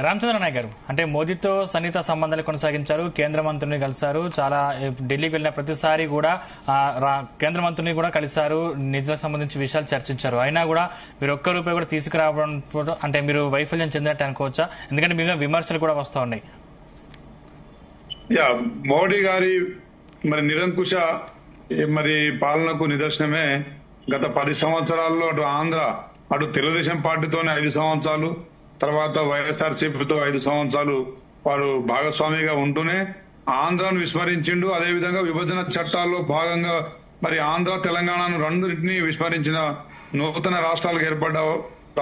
రామచంద్ర నాయక్ గారు అంటే మోదీతో సన్నిహిత సంబంధాలు కొనసాగించారు. కేంద్ర మంత్రిని కలిశారు. చాలా ఢిల్లీకి వెళ్ళిన ప్రతిసారి కూడా కేంద్ర మంత్రిని కూడా కలిశారు. నిధులకు సంబంధించి విషయాలు చర్చించారు. అయినా కూడా మీరు ఒక్క రూపాయి కూడా తీసుకురావడం అంటే మీరు వైఫల్యం చెందినట్టు అనుకోవచ్చా? ఎందుకంటే మీ విమర్శలు కూడా వస్తూ ఉన్నాయి. మోడీ గారి నిరంకుశ పాలనకు నిదర్శనమే గత 10 సంవత్సరాల్లో అటు ఆంధ్ర అటు తెలుగుదేశం పార్టీతోనే 5 సంవత్సరాలు, తర్వాత వైఎస్ఆర్సీపీతో 5 సంవత్సరాలు వారు భాగస్వామిగా ఉంటూనే ఆంధ్రాను విస్మరించిండు. అదేవిధంగా విభజన చట్టాల్లో భాగంగా ఆంధ్ర తెలంగాణను రెండింటినీ విస్మరించిన నూతన రాష్ట్రాలకు ఏర్పడ్డ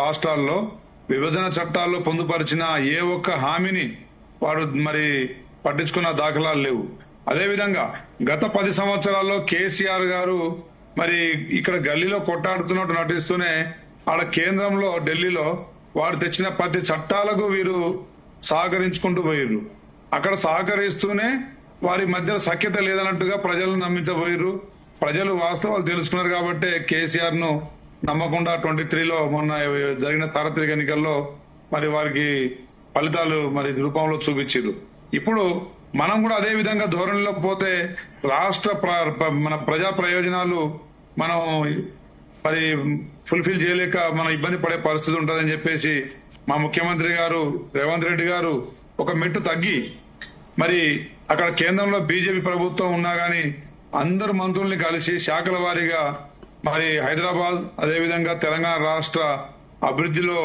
రాష్ట్రాల్లో విభజన చట్టాల్లో పొందుపరిచిన ఏ ఒక్క హామీని వారు పట్టించుకున్న దాఖలాలు లేవు. అదేవిధంగా గత 10 సంవత్సరాల్లో కేసీఆర్ గారు ఇక్కడ గల్లీలో కొట్టాడుతున్నట్టు నటిస్తూనే ఆడ కేంద్రంలో ఢిల్లీలో వారు తెచ్చిన ప్రతి చట్టాలకు వీరు సహకరించుకుంటూ పోయారు. అక్కడ సహకరిస్తూనే వారి మధ్య సఖ్యత లేదన్నట్టుగా ప్రజలను నమ్మించబోయారు. ప్రజలు వాస్తవాలు తెలుసుకున్నారు కాబట్టి కేసీఆర్ ను నమ్మకుండా 23లో మొన్న జరిగిన సార్వత్రిక ఎన్నికల్లో వారికి ఫలితాలు రూపంలో చూపించారు. ఇప్పుడు మనం కూడా అదే విధంగా ధోరణిలో పోతే రాష్ట్ర మన ప్రజా ప్రయోజనాలు మనం ఫుల్ఫిల్ చేయలేక మనం ఇబ్బంది పడే పరిస్థితి ఉంటుందని చెప్పేసి మా ముఖ్యమంత్రి గారు రేవంత్ రెడ్డి గారు ఒక మెట్టు తగ్గి అక్కడ కేంద్రంలో బీజేపీ ప్రభుత్వం ఉన్నా గానీ అందరు మంత్రుల్ని కలిసి శాఖల వారీగా హైదరాబాద్ అదేవిధంగా తెలంగాణ రాష్ట్ర అభివృద్ధిలో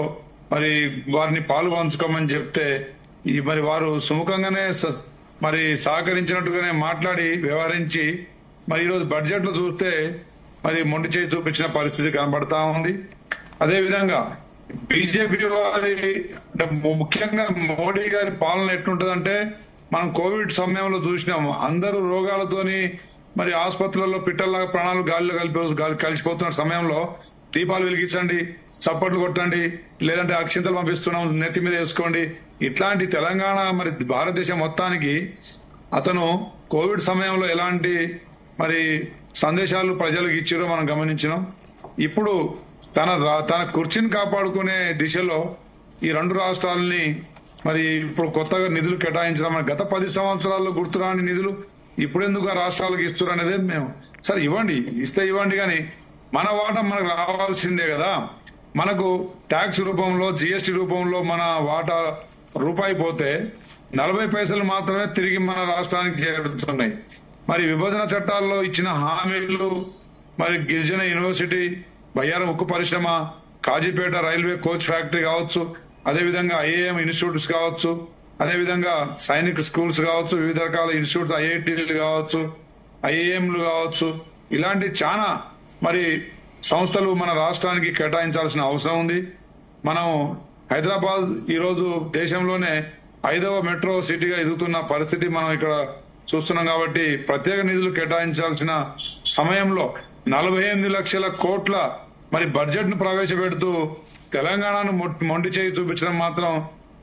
వారిని పాలు పంచుకోమని చెప్తే వారు సుముఖంగానే సహకరించినట్టుగానే మాట్లాడి వ్యవహరించి ఈరోజు బడ్జెట్ లో చూస్తే మొండి చేయి చూపించిన పరిస్థితి కనబడతా ఉంది. అదేవిధంగా బీజేపీ వారి ముఖ్యంగా మోడీ గారి పాలన ఎట్లుంటదంటే మనం కోవిడ్ సమయంలో చూసినాము. అందరూ రోగాలతోని ఆసుపత్రులలో పిట్టల్లాగా ప్రాణాలు గాలిలో కలిసిపోతున్న సమయంలో దీపాలు వెలిగించండి, చప్పట్లు కొట్టండి, లేదంటే అక్షింతలు పంపిస్తున్నాం నెత్తి మీద వేసుకోండి, ఇట్లాంటి తెలంగాణ భారతదేశం మొత్తానికి అతను కోవిడ్ సమయంలో ఎలాంటి సందేశాలు ప్రజలకు ఇచ్చారో మనం గమనించినాం. ఇప్పుడు తన కుర్చీని కాపాడుకునే దిశలో ఈ 2 రాష్ట్రాలని ఇప్పుడు కొత్తగా నిధులు కేటాయించడం గత 10 సంవత్సరాల్లో గుర్తురాని నిధులు ఇప్పుడెందుకు ఆ రాష్ట్రాలకు ఇస్తారు అనేది మేము సరే ఇస్తే ఇవ్వండి కానీ మన వాటా మనకు రావాల్సిందే కదా. మనకు ట్యాక్స్ రూపంలో జీఎస్టీ రూపంలో మన వాటా రూపాయి పోతే 40 పైసలు మాత్రమే తిరిగి మన రాష్ట్రానికి చేరుతున్నాయి. విభజన చట్టాల్లో ఇచ్చిన హామీలు గిరిజన యూనివర్సిటీ, బయ్యారం ఉక్కు పరిశ్రమ, కాజీపేట రైల్వే కోచ్ ఫ్యాక్టరీ కావచ్చు, అదేవిధంగా ఐఏఎం ఇన్స్టిట్యూట్స్ కావచ్చు, అదేవిధంగా సైనిక్ స్కూల్స్ కావచ్చు, వివిధ రకాల ఇన్స్టిట్యూట్స్ ఐఐటీలు కావచ్చు, ఐఏఎంలు కావచ్చు, ఇలాంటి చాలా సంస్థలు మన రాష్ట్రానికి కేటాయించాల్సిన అవసరం ఉంది. మనం హైదరాబాద్ ఈరోజు దేశంలోనే 5వ మెట్రో సిటీగా ఎదుగుతున్న పరిస్థితి మనం ఇక్కడ చూస్తున్నాం. కాబట్టి ప్రత్యేక నిధులు కేటాయించాల్సిన సమయంలో 48 లక్షల కోట్ల బడ్జెట్ ను ప్రవేశపెడుతూ తెలంగాణను మొండి చేయి చూపించడం మాత్రం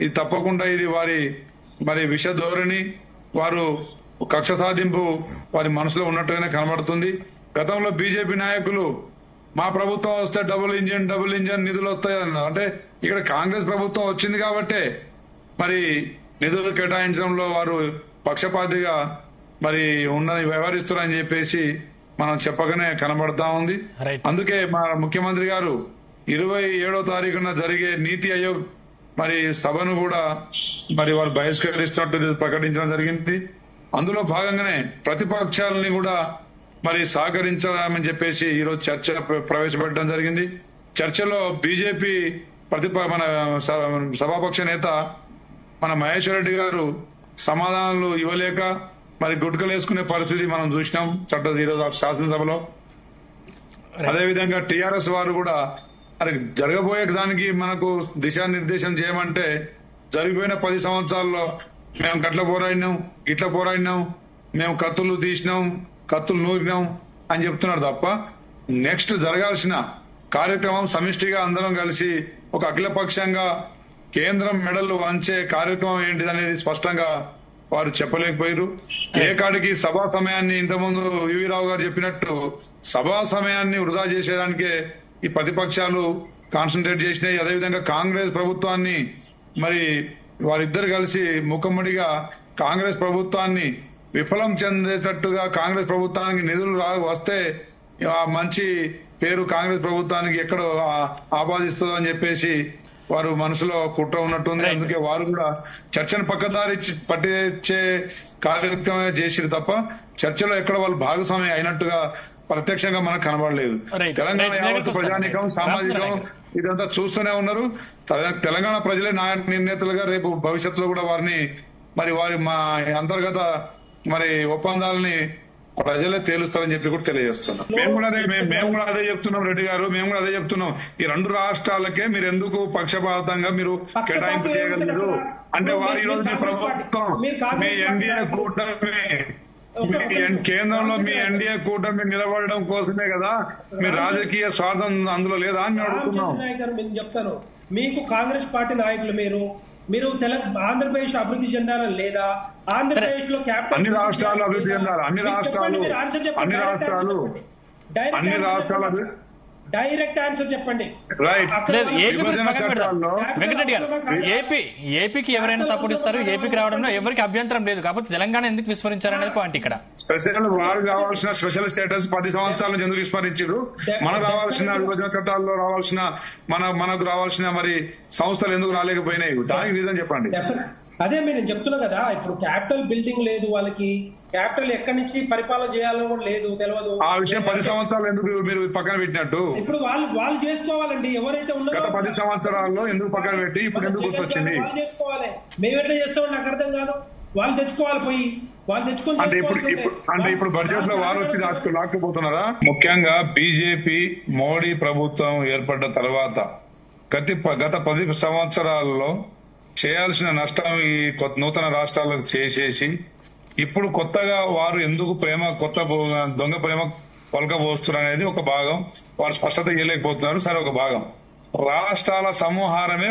ఇది తప్పకుండా ఇది వారి విష ధోరణి, వారు కక్ష సాధింపు వారి మనసులో ఉన్నట్టుగానే కనబడుతుంది. గతంలో బీజేపీ నాయకులు మా ప్రభుత్వం వస్తే డబుల్ ఇంజన్ నిధులు వస్తాయన్న అంటే ఇక్కడ కాంగ్రెస్ ప్రభుత్వం వచ్చింది కాబట్టే నిధులు కేటాయించడంలో వారు పక్షపాతిగా వ్యవహరిస్తున్నారని చెప్పేసి మనం చెప్పగానే కనబడతా ఉంది. అందుకే మా ముఖ్యమంత్రి గారు 27వ తారీఖున జరిగే నీతి ఆయోగ్ సభను కూడా వారు బహిష్కరిస్తున్నట్టు ప్రకటించడం జరిగింది. అందులో భాగంగానే ప్రతిపక్షాలని కూడా సహకరించాలని చెప్పేసి ఈరోజు చర్చ ప్రవేశపెట్టడం జరిగింది. చర్చలో బీజేపీ మన సభాపక్ష నేత మన మహేశ్వర్ రెడ్డి గారు సమాధానాలు ఇవ్వలేక గుట్కలు వేసుకునే పరిస్థితి మనం చూసినాం ఈరోజు శాసనసభలో. అదేవిధంగా టీఆర్ఎస్ వారు కూడా జరగబోయే దానికి మనకు దిశానిర్దేశం చేయమంటే జరిగిపోయిన 10 సంవత్సరాల్లో మేము గట్ల పోరాడినాం, ఇట్లా పోరాడినాం, మేము కత్తులు తీసినాం, కత్తులు నూరినాం అని చెప్తున్నారు తప్ప నెక్స్ట్ జరగాల్సిన కార్యక్రమం సమిష్టిగా అందరం కలిసి ఒక అఖిలపక్షంగా కేంద్రం మెడలు వంచే కార్యక్రమం ఏంటిదనేది స్పష్టంగా వారు చెప్పలేకపోయారు. ఏ కాడికి సభా సమయాన్ని ఇంతకుముందు వివి రావు గారు చెప్పినట్టు సభా సమయాన్ని వృధా చేసేదానికే ఈ ప్రతిపక్షాలు కాన్సన్ట్రేట్ చేసినాయి. అదేవిధంగా కాంగ్రెస్ ప్రభుత్వాన్ని వారిద్దరు కలిసి ముఖమ్మడిగా కాంగ్రెస్ ప్రభుత్వాన్ని విఫలం చెందేటట్టుగా కాంగ్రెస్ ప్రభుత్వానికి నిధులు వస్తే ఆ మంచి పేరు కాంగ్రెస్ ప్రభుత్వానికి ఎక్కడో ఆపాదిస్తుందో అని చెప్పేసి వారు మనసులో కుట్ర ఉన్నట్టుంది. అందుకే వారు కూడా చర్చను పక్కదారి పట్టించే కార్యక్రమం చేసిరు తప్ప చర్చలో ఎక్కడ వాళ్ళు భాగస్వామి అయినట్టుగా ప్రత్యక్షంగా మనకు కనబడలేదు. తెలంగాణ యావత్ ప్రజానీకం సామాజికం ఇదంతా చూస్తూనే ఉన్నారు. తెలంగాణ ప్రజలే నిర్ణేతలుగా రేపు భవిష్యత్తులో కూడా వారిని వారి మా అంతర్గత ఒప్పందాలని ప్రజలే తేలుస్తారని చెప్పి కూడా తెలియజేస్తున్నాం. మేము కూడా అదే చెప్తున్నాం రెడ్డి గారు, మేము కూడా అదే చెప్తున్నాం. ఈ రెండు రాష్ట్రాలకే మీరు ఎందుకు పక్షపాతంగా మీరు కేటాయింపు చేయగలరు అంటే వారు ఈ రోజు మీ ప్రభుత్వం మీ ఎన్డీఏ కూటమి కేంద్రంలో మీ ఎన్డీఏ కూటమి నిలబడడం కోసమే కదా మీ రాజకీయ స్వార్థం అందులో లేదా అని అడుగుతున్నాం. చెప్తాను మీకు కాంగ్రెస్ పార్టీ నాయకులు మీరు ఆంధ్రప్రదేశ్ అభివృద్ధి చెందాలని లేదా ఆంధ్రప్రదేశ్ లో క్యాపిటల్ అన్ని రాష్ట్రాలు అభివృద్ధి చెందాలి. అన్ని రాష్ట్రాలు డైరెక్ట్ ఆన్సర్ చెప్పండి. వెంకటరెడ్డి గారు ఏపీకి ఎవరైనా సపోర్ట్ ఇస్తారు, ఏపీకి రావడంలో ఎవరికి అభ్యంతరం లేదు, కాబట్టి తెలంగాణ ఎందుకు విస్మరించారనేది పాయింట్ ఇక్కడ. స్పెషల్ వారు కావాల్సిన స్పెషల్ స్టేటస్ 10 సంవత్సరాల నుంచి ఎందుకు విస్మరించారు? మనకు రావాల్సిన విభజన చట్టాల్లో రావాల్సిన మనకు రావాల్సిన సంస్థలు ఎందుకు రాలేకపోయినాయి? దానికి రీజన్ చెప్పండి. అదే మీరు చెప్తున్నా కదా, ఇప్పుడు క్యాపిటల్ బిల్డింగ్ లేదు, వాళ్ళకి క్యాపిటల్ ఎక్కడి నుంచి పరిపాలన చేయాలని కూడా లేదు, తెలియదు. ఆ విషయం 10 సంవత్సరాలు ఎందుకు మీరు పక్కన పెట్టినట్టు? ఇప్పుడు వాళ్ళు చేసుకోవాలండి. ఎవరైతే ఉన్నారో 10 సంవత్సరాల్లో ఎందుకు పక్కన పెట్టి ఇప్పుడు ఎందుకు గుర్తొచ్చింది? వాళ్ళు చేసుకోవాలి. మేము ఎట్లా చేస్తామని నాకు అర్థం కాదు. వాళ్ళు తెచ్చుకోవాలి, పోయి వాళ్ళు తెచ్చుకొని అంటే ఇప్పుడు బడ్జెట్ లో వారు వచ్చి లాక్కుపోతున్నారా? ముఖ్యంగా బీజేపీ మోడీ ప్రభుత్వం ఏర్పడ్డ తర్వాత గత 10 సంవత్సరాల్లో చేయాల్సిన నష్టం ఈ నూతన రాష్ట్రాలకు చేసేసి ఇప్పుడు కొత్తగా వారు ఎందుకు కొత్త దొంగ ప్రేమ పలకబోస్తున్నారు అనేది ఒక భాగం. వారు స్పష్టత ఇవ్వలేకపోతున్నారు. సరే, ఒక భాగం. రాష్ట్రాల సమూహారమే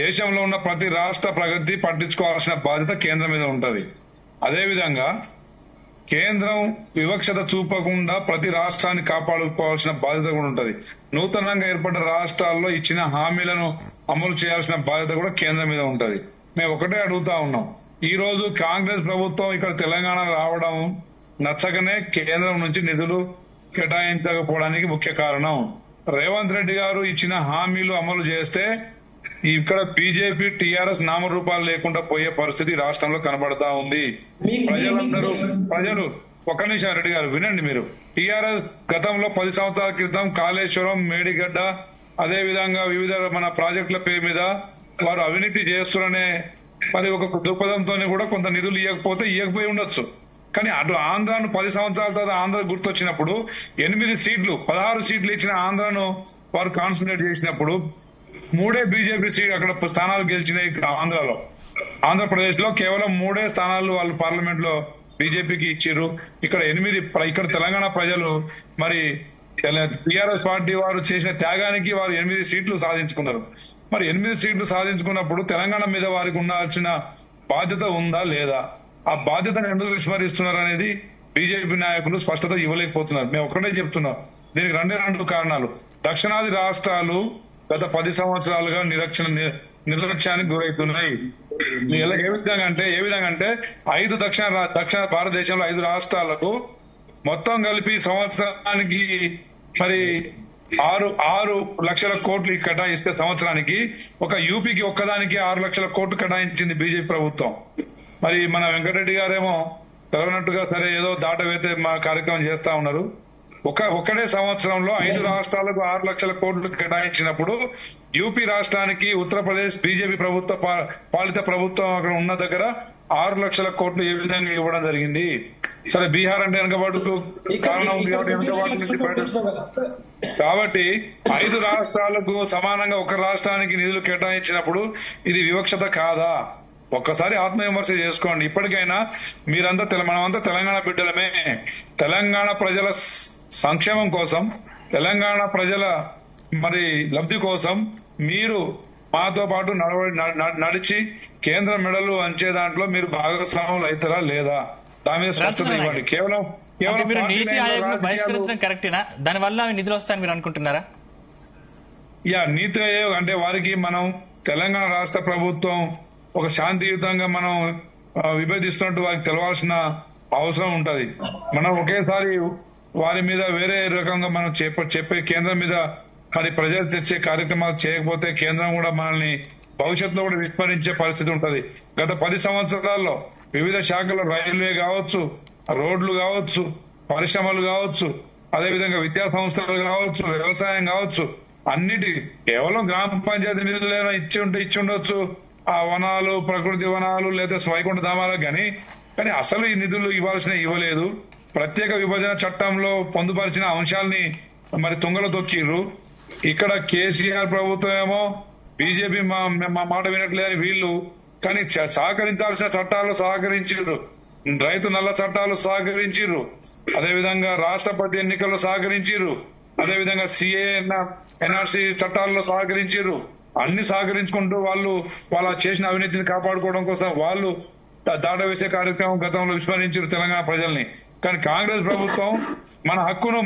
దేశంలో ఉన్న ప్రతి రాష్ట్ర ప్రగతి పట్టించుకోవాల్సిన బాధ్యత కేంద్రం మీద ఉంటది. అదేవిధంగా కేంద్రం వివక్షత చూపకుండా ప్రతి రాష్ట్రాన్ని కాపాడుకోవాల్సిన బాధ్యత కూడా ఉంటది. నూతనంగా ఏర్పడ్డ రాష్ట్రాల్లో ఇచ్చిన హామీలను అమలు చేయాల్సిన బాధ్యత కూడా కేంద్రం మీద ఉంటది. మేము ఒకటే అడుగుతా ఉన్నాం, ఈ రోజు కాంగ్రెస్ ప్రభుత్వం ఇక్కడ తెలంగాణ రావడం నచ్చకనే కేంద్రం నుంచి నిధులు కేటాయించకపోవడానికి ముఖ్య కారణం. రేవంత్ రెడ్డి గారు ఇచ్చిన హామీలు అమలు చేస్తే ఇక్కడ బీజేపీ టీఆర్ఎస్ నామరూపాలు లేకుండా పోయే పరిస్థితి రాష్ట్రంలో కనబడతా ఉంది. ప్రజలు ఒక్క నిమిషం రెడ్డి గారు వినండి. మీరు టీఆర్ఎస్ గతంలో 10 సంవత్సరాల క్రితం కాళేశ్వరం, మేడిగడ్డ, అదే విధంగా వివిధ మన ప్రాజెక్టుల పేరు మీద వారు అవినీతి చేస్తున్నారనే ఒక దృక్పథంతో కూడా కొంత నిధులు ఇవ్వకపోయి ఉండొచ్చు. కానీ అటు ఆంధ్రాను 10 సంవత్సరాల తర్వాత ఆంధ్ర గుర్తొచ్చినప్పుడు 8 సీట్లు 16 సీట్లు ఇచ్చిన ఆంధ్రాను వారు కాన్సన్ట్రేట్ చేసినప్పుడు 3 బీజేపీ సీట్ అక్కడ స్థానాలు గెలిచినాయి. ఆంధ్రప్రదేశ్ లో కేవలం 3 స్థానాలు వాళ్ళు పార్లమెంట్ లో బీజేపీకి ఇచ్చారు. ఇక్కడ 8 ఇక్కడ తెలంగాణ ప్రజలు టీఆర్ఎస్ పార్టీ వారు చేసిన త్యాగానికి వారు 8 సీట్లు సాధించుకున్నారు. 8 సీట్లు సాధించుకున్నప్పుడు తెలంగాణ మీద వారికి ఉండాల్సిన బాధ్యత ఉందా లేదా? ఆ బాధ్యతను ఎందుకు విస్మరిస్తున్నారు అనేది బీజేపీ నాయకులు స్పష్టత ఇవ్వలేకపోతున్నారు. మేము ఒకటే చెప్తున్నాం, దీనికి 2 కారణాలు. దక్షిణాది రాష్ట్రాలు గత 10 సంవత్సరాలుగా నిర్లక్ష్యానికి గురవుతున్నాయి. ఏ విధంగా అంటే 5 దక్షిణ భారతదేశంలో 5 రాష్ట్రాలకు మొత్తం కలిపి సంవత్సరానికి 6 లక్షల కోట్లు కేటాయిస్తే సంవత్సరానికి ఒక యూపీకి ఒక్కదానికి 6 లక్షల కోట్లు కేటాయించింది బీజేపీ ప్రభుత్వం. మన వెంకటరెడ్డి గారేమో తెలవనట్టుగా సరే ఏదో దాటవేతే మా కార్యక్రమం చేస్తా ఉన్నారు. ఒకటే సంవత్సరంలో 5 రాష్ట్రాలకు 6 లక్షల కోట్లు కేటాయించినప్పుడు యూపీ రాష్ట్రానికి ఉత్తరప్రదేశ్ బీజేపీ పాలిత ప్రభుత్వం అక్కడ ఉన్న దగ్గర 6 లక్షల కోట్లు ఏ విధంగా ఇవ్వడం జరిగింది? సరే, బీహార్ అంటే వెనుకబాటుకు కారణం ఉంది కాబట్టి వెనుకబాటు నుంచి కాబట్టి 5 రాష్ట్రాలకు సమానంగా ఒక రాష్ట్రానికి నిధులు కేటాయించినప్పుడు ఇది వివక్షత కాదా? ఒక్కసారి ఆత్మవిమర్శ చేసుకోండి. ఇప్పటికైనా మనమంతా తెలంగాణ బిడ్డలమే. తెలంగాణ ప్రజల సంక్షేమం కోసం, తెలంగాణ ప్రజల లబ్ధి కోసం మీరు మాతో పాటు నడిచి కేంద్ర మెడలు అంచే దాంట్లో మీరు భాగస్వాములు అవుతారా లేదా? దాని మీద స్పష్టత ఇవ్వండి. కేవలం మీరు నీతి ఆయోగ్ బహిష్కరించడం కరెక్టేనా? దాని వల్ల నిధులు వస్తాయని మీరు అనుకుంటున్నారా? నీతి ఆయోగ్ అంటే వారికి మనం తెలంగాణ రాష్ట్ర ప్రభుత్వం ఒక శాంతియుతంగా మనం విభేదిస్తున్నట్టు వారికి తెలవాల్సిన అవసరం ఉంటది. మనం ఒకేసారి వారి మీద వేరే రకంగా మనం చెప్పే కేంద్రం మీద మరి ప్రజలు తెచ్చే కార్యక్రమాలు చేయకపోతే కేంద్రం కూడా మనల్ని భవిష్యత్తులో కూడా విస్మరించే పరిస్థితి ఉంటది. గత 10 సంవత్సరాల్లో వివిధ శాఖల్లో రైల్వే కావచ్చు, రోడ్లు కావచ్చు, పరిశ్రమలు కావచ్చు, అదేవిధంగా విద్యా సంస్థలు కావచ్చు, వ్యవసాయం కావచ్చు, అన్నిటి కేవలం గ్రామ పంచాయతీ నిధులు ఇచ్చి ఉండొచ్చు, ఆ వనాలు, ప్రకృతి వనాలు లేదా వైకుంఠ ధామాలకు కానీ అసలు ఈ నిధులు ఇవ్వలేదు. ప్రత్యేక విభజన చట్టంలో పొందుపరిచిన అంశాలని మరి తుంగలో తొక్కిర్రు. ఇక్కడ కేసీఆర్ ప్రభుత్వం ఏమో బీజేపీ మా మాట వినట్లేదని వీళ్ళు, కానీ సహకరించాల్సిన చట్టాలు సహకరించారు, రైతు నల్ల చట్టాలు సహకరించారు, అదేవిధంగా రాష్ట్రపతి ఎన్నికల్లో సహకరించారు, అదేవిధంగా సిఏ ఎన్ఆర్సీ చట్టాల్లో సహకరించారు. అన్ని సహకరించుకుంటూ వాళ్ళ చేసిన అవినీతిని కాపాడుకోవడం కోసం వాళ్ళు దాటవేసే కార్యక్రమం గతంలో విస్మరించారు తెలంగాణ ప్రజల్ని. కానీ కాంగ్రెస్ ప్రభుత్వం మన హక్కును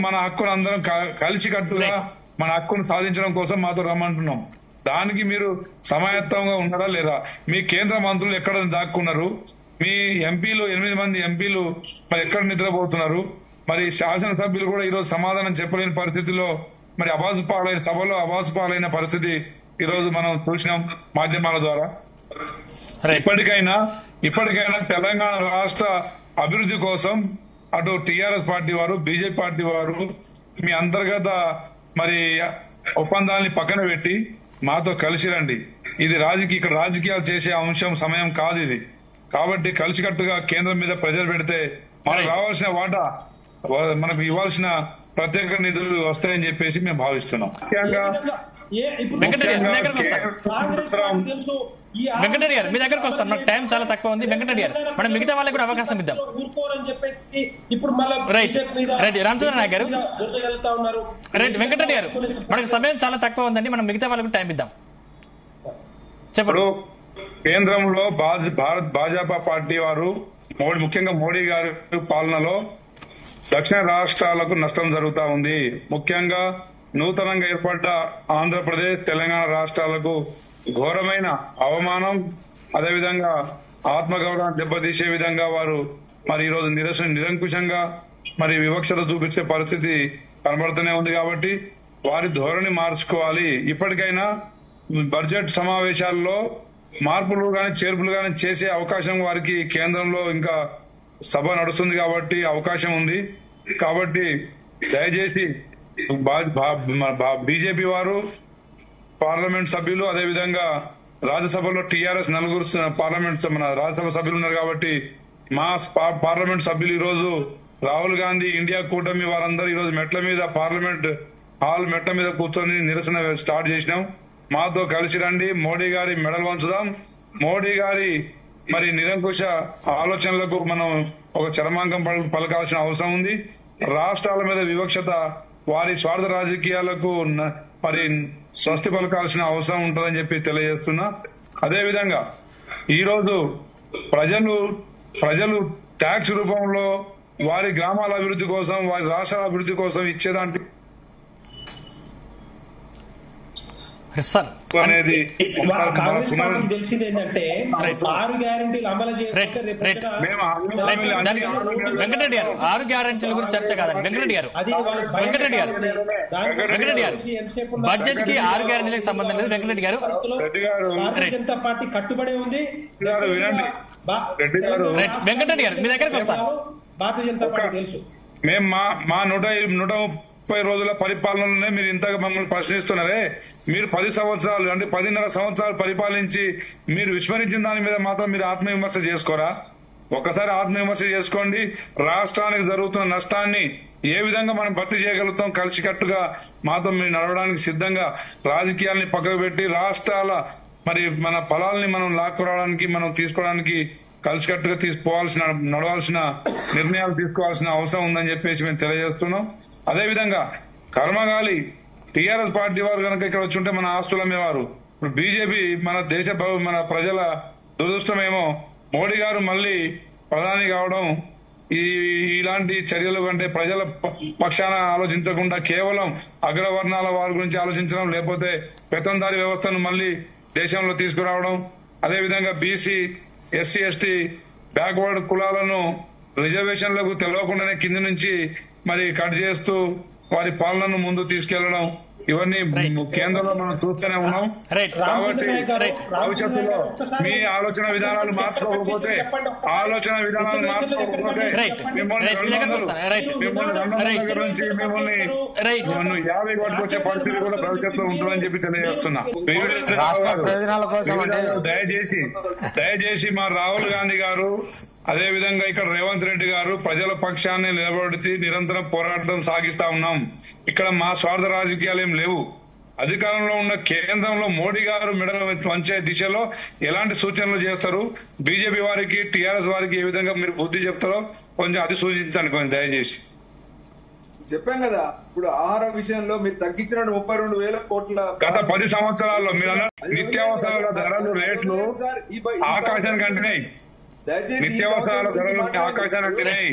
అందరం కలిసికట్టుగా మన హక్కును సాధించడం కోసం మాతో రమ్మంటున్నాం. దానికి మీరు సమాయత్తంగా ఉన్నారా లేదా? మీ కేంద్ర మంత్రులు ఎక్కడ దాక్కున్నారు? మీ ఎంపీలు 8 మంది ఎంపీలు మరి ఎక్కడ నిద్రపోతున్నారు? మరి శాసనసభ్యులు కూడా ఈరోజు సమాధానం చెప్పలేని పరిస్థితిలో మరి సభలో అబాసు పాలైన పరిస్థితి ఈరోజు మనం చూసినాం మాధ్యమాల ద్వారా. ఇప్పటికైనా తెలంగాణ రాష్ట్ర అభివృద్ధి కోసం అటు టీఆర్ఎస్ పార్టీ వారు, బీజేపీ పార్టీ వారు మీ అంతర్గత మరి ఒప్పందాలని పక్కన పెట్టి మాతో కలిసి రండి. ఇది ఇక్కడ రాజకీయాలు చేసే సమయం కాదు ఇది. కాబట్టి కలిసికట్టుగా కేంద్రం మీద ప్రెజర్ పెడితే మనకు రావాల్సిన వాటా, మనకు ఇవ్వాల్సిన ప్రత్యేక నిధులు వస్తాయని చెప్పేసి మేము భావిస్తున్నాం. వెంకటరెడ్డి గారు మీ దగ్గరకు వస్తాను, నాకు టైం చాలా తక్కువ ఉంది. వెంకటరెడ్డి గారు మనం మిగతా వాళ్ళకి కూడా అవకాశం ఇద్దాం. రైట్ రామచంద్ర నాయక్ గారు, రైట్ వెంకటరెడ్డి గారు మనకు సమయం చాలా తక్కువ ఉందండి, మనం మిగతా వాళ్ళకి టైం ఇద్దాం. చెప్పండి. కేంద్రంలో భాజపా పార్టీ వారు ముఖ్యంగా మోడీ గారి పాలనలో దక్షిణ రాష్ట్రాలకు నష్టం జరుగుతా ఉంది. ముఖ్యంగా నూతనంగా ఏర్పడ్డ ఆంధ్రప్రదేశ్, తెలంగాణ రాష్ట్రాలకు ఘోరమైన అవమానం, అదేవిధంగా ఆత్మగౌరవాన్ని దెబ్బతీసే విధంగా వారు మరి ఈరోజు నిరంకుశంగా మరి వివక్షత చూపించే పరిస్థితి కనబడుతూనే ఉంది. కాబట్టి వారి ధోరణి మార్చుకోవాలి. ఇప్పటికైనా బడ్జెట్ సమావేశాల్లో మార్పులు గాని చేర్పులు గాని చేసే అవకాశం వారికి కేంద్రంలో ఇంకా సభ నడుస్తుంది కాబట్టి అవకాశం ఉంది. కాబట్టి దయచేసి బీజేపీ వారు పార్లమెంట్ సభ్యులు, అదేవిధంగా రాజ్యసభలో టీఆర్ఎస్ 4 పార్లమెంట్ మన రాజ్యసభ సభ్యులు ఉన్నారు కాబట్టి మా పార్లమెంట్ సభ్యులు ఈరోజు రాహుల్ గాంధీ, ఇండియా కూటమి వారందరూ ఈరోజు మెట్ల మీద పార్లమెంట్ హాల్ మెట్ల మీద కూర్చొని నిరసన స్టార్ట్ చేసినాం. మాతో కలిసి రండి, మోడీ గారి మెడలు వంచుదాం. మోడీ గారి మరి నిరంకుశ ఆలోచనలకు మనం ఒక చరమాంకం పలకాల్సిన అవసరం ఉంది. రాష్ట్రాల మీద వివక్షత, వారి స్వార్థ రాజకీయాలకు మరి స్వస్తి పలకాల్సిన అవసరం ఉంటుందని చెప్పి తెలియజేస్తున్నా. అదేవిధంగా ఈరోజు ప్రజలు ట్యాక్స్ రూపంలో వారి గ్రామాల అభివృద్ధి కోసం, వారి రాష్ట్రాల అభివృద్ధి కోసం ఇచ్చేదాంట్లో అనేది కాంగ్రెస్ పార్టీకి తెలిసింది ఏంటంటే 6 గ్యారెంటీలు అమలు చేయకపోతే వెంకటరెడ్డి గారు 6 గ్యారెంటీల గురించి చర్చ కాదండి. వెంకటరెడ్డి గారు బడ్జెట్ కి 6 గ్యారెంటీలకు సంబంధం లేదు. వెంకటరెడ్డి గారు, భారతీయ జనతా పార్టీ కట్టుబడి ఉంది. వెంకటరెడ్డి గారు మీ దగ్గరకు వస్తాను. భారతీయ జనతా పార్టీ తెలుసు. మేము మా 130 రోజుల పరిపాలనలోనే మీరు ఇంతగా మమ్మల్ని ప్రశ్నిస్తున్నారే. మీరు 10 సంవత్సరాలు అంటే 10.5 సంవత్సరాలు పరిపాలించి మీరు విస్మరించిన దాని మీద మాత్రం మీరు ఆత్మవిమర్శ చేసుకోరా? ఒకసారి ఆత్మవిమర్శ చేసుకోండి. రాష్ట్రానికి జరుగుతున్న నష్టాన్ని ఏ విధంగా మనం భర్తీ చేయగలుగుతాం, కలిసికట్టుగా మాతో మీరు నడవడానికి సిద్ధంగా, రాజకీయాల్ని పక్కకు పెట్టి రాష్ట్రాల మరి మన ఫలాల్ని మనం లాక్కురావడానికి, మనం తీసుకోవడానికి కలిసికట్టుగా నడవాల్సిన నిర్ణయాలు తీసుకోవాల్సిన అవసరం ఉందని చెప్పేసి మేము తెలియజేస్తున్నాం. అదేవిధంగా కర్మగాలి టీఆర్ఎస్ పార్టీ వారు కనుక ఇక్కడ వచ్చి ఉంటే మన ఆస్తులు అమ్మేవారు. ఇప్పుడు బీజేపీ మన ప్రజల దురదృష్టమేమో మోడీ గారు మళ్లీ ప్రధాని కావడం, ఇలాంటి చర్యలు అంటే ప్రజల పక్షాన ఆలోచించకుండా కేవలం అగ్రవర్ణాల వారి గురించి ఆలోచించడం, లేకపోతే పెత్తందారీ వ్యవస్థను మళ్లీ దేశంలో తీసుకురావడం, అదేవిధంగా బీసీ, ఎస్సీ, ఎస్టీ బ్యాక్వర్డ్ కులాలను రిజర్వేషన్లకు తెలియకుండానే కింది నుంచి మరి కట్ చేస్తూ వారి పాలనను ముందు తీసుకెళ్లడం, ఇవన్నీ కేంద్రంలో మనం చూస్తూనే ఉన్నాం. కాబట్టి భవిష్యత్తులో మీ ఆలోచన విధానాలు మార్చుకోకపోతే మిమ్మల్ని 200 దగ్గర నుంచి మిమ్మల్ని 50 పట్టుకొచ్చే పరిస్థితి కూడా భవిష్యత్తులో ఉంటుందని చెప్పి తెలియజేస్తున్నా. దయచేసి మా రాహుల్ గాంధీ గారు, అదే విధంగా ఇక్కడ రేవంత్ రెడ్డి గారు ప్రజల పక్షాన్ని నిలబడి నిరంతరం పోరాటం సాగిస్తా ఉన్నాం. ఇక్కడ మా స్వార్థ రాజకీయాలు ఏం లేవు. అధికారంలో ఉన్న కేంద్రంలో మోడీ గారు మెడలు వంచే దిశలో ఎలాంటి సూచనలు చేస్తారు, బీజేపీ వారికి, టీఆర్ఎస్ వారికి ఏ విధంగా మీరు బుద్ధి చెప్తారో కొంచెం అది సూచించండి కొంచెం దయచేసి. చెప్పాం కదా, ఇప్పుడు ఆహార విషయంలో మీరు తగ్గించిన 32,000 కోట్ల గత 10 సంవత్సరాల్లో మీరు నిత్యావసరాల ధరలు రేట్లు ఆకాశానికి అంటున్నాయి. నిత్యావసరాల ధరలు ఆకాశానికి అంటున్నాయి.